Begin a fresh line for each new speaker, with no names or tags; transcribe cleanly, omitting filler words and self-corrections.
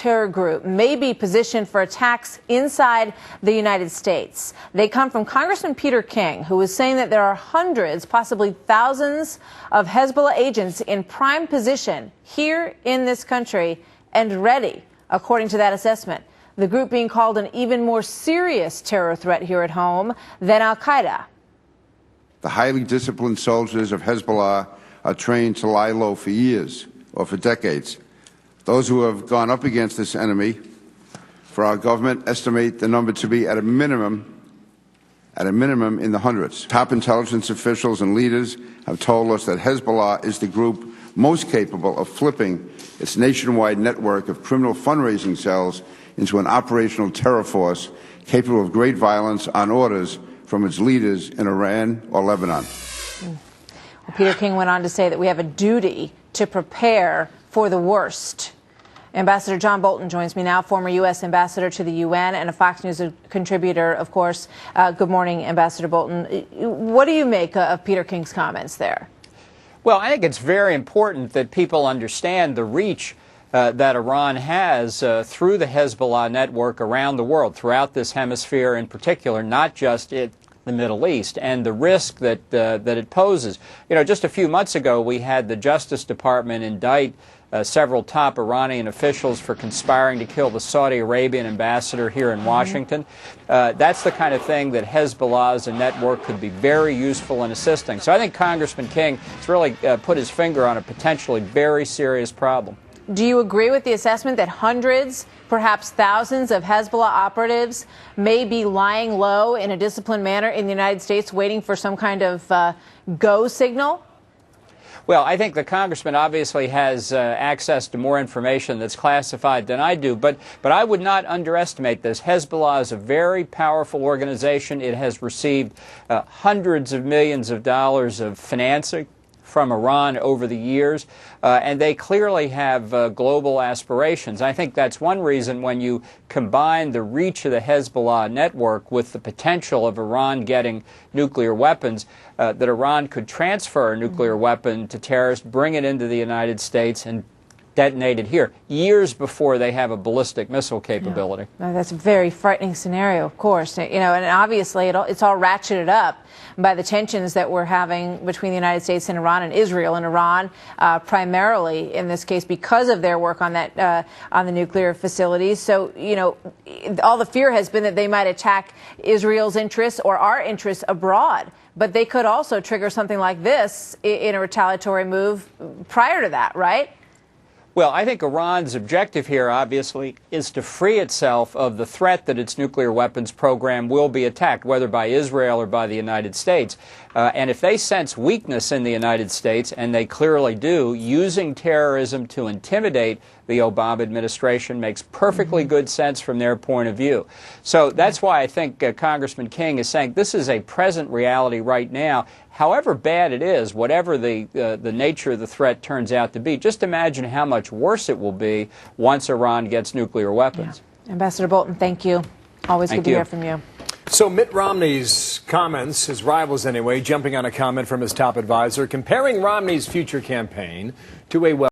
terror group may be positioned for attacks inside the United States. They come from Congressman Peter King, who is saying that there are hundreds, possibly thousands, of Hezbollah agents in prime position here in this country and ready, according to that assessment. The group being called an even more serious terror threat here at home than al-Qaeda.
The highly disciplined soldiers of Hezbollah are trained to lie low for years or for decades. Those who have gone up against this enemy, for our government, estimate the number to be at a minimum in the hundreds. Top intelligence officials and leaders have told us that Hezbollah is the group most capable of flipping its nationwide network of criminal fundraising cells into an operational terror force capable of great violence on orders from its leaders in Iran or Lebanon.
Well, Peter King went on to say that we have a duty to prepare for the worst. Ambassador John Bolton joins me now, former U.S. ambassador to the UN and a Fox News contributor, of course. Good morning, Ambassador Bolton. What do you make of Peter King's comments there?
Well, I think it's very important that people understand the reach that Iran has through the Hezbollah network around the world, throughout this hemisphere in particular, not just in the Middle East, and the risk that it poses. You know, just a few months ago, we had the Justice Department indict several top Iranian officials for conspiring to kill the Saudi Arabian ambassador here in Washington. That's the kind of thing that Hezbollah as a network could be very useful in assisting. So I think Congressman King has really put his finger on a potentially very serious problem.
Do you agree with the assessment that hundreds, perhaps thousands of Hezbollah operatives may be lying low in a disciplined manner in the United States waiting for some kind of go signal?
Well, I think the congressman obviously has access to more information that's classified than I do, but I would not underestimate this. Hezbollah is a very powerful organization. It has received hundreds of millions of dollars of financing from Iran over the years, and they clearly have global aspirations. I think that's one reason when you combine the reach of the Hezbollah network with the potential of Iran getting nuclear weapons, that Iran could transfer a nuclear weapon to terrorists, bring it into the United States, and detonate it here, years before they have a ballistic missile capability.
Yeah. That's a very frightening scenario, of course. You know, and obviously it's all ratcheted up by the tensions that we're having between the United States and Iran, and Israel and Iran, primarily in this case because of their work on that on the nuclear facilities. So, you know, all the fear has been that they might attack Israel's interests or our interests abroad. But they could also trigger something like this in a retaliatory move prior to that, right?
Well, I think Iran's objective here, obviously, is to free itself of the threat that its nuclear weapons program will be attacked, whether by Israel or by the United States. And if they sense weakness in the United States, and they clearly do, using terrorism to intimidate the Obama administration makes perfectly good sense from their point of view. So that's why I think Congressman King is saying this is a present reality right now. However bad it is, whatever the nature of the threat turns out to be, just imagine how much worse it will be once Iran gets nuclear weapons.
Yeah. Ambassador Bolton, thank you. Always good to hear from you.
So Mitt Romney's comments, his rivals anyway, jumping on a comment from his top advisor, comparing Romney's future campaign to a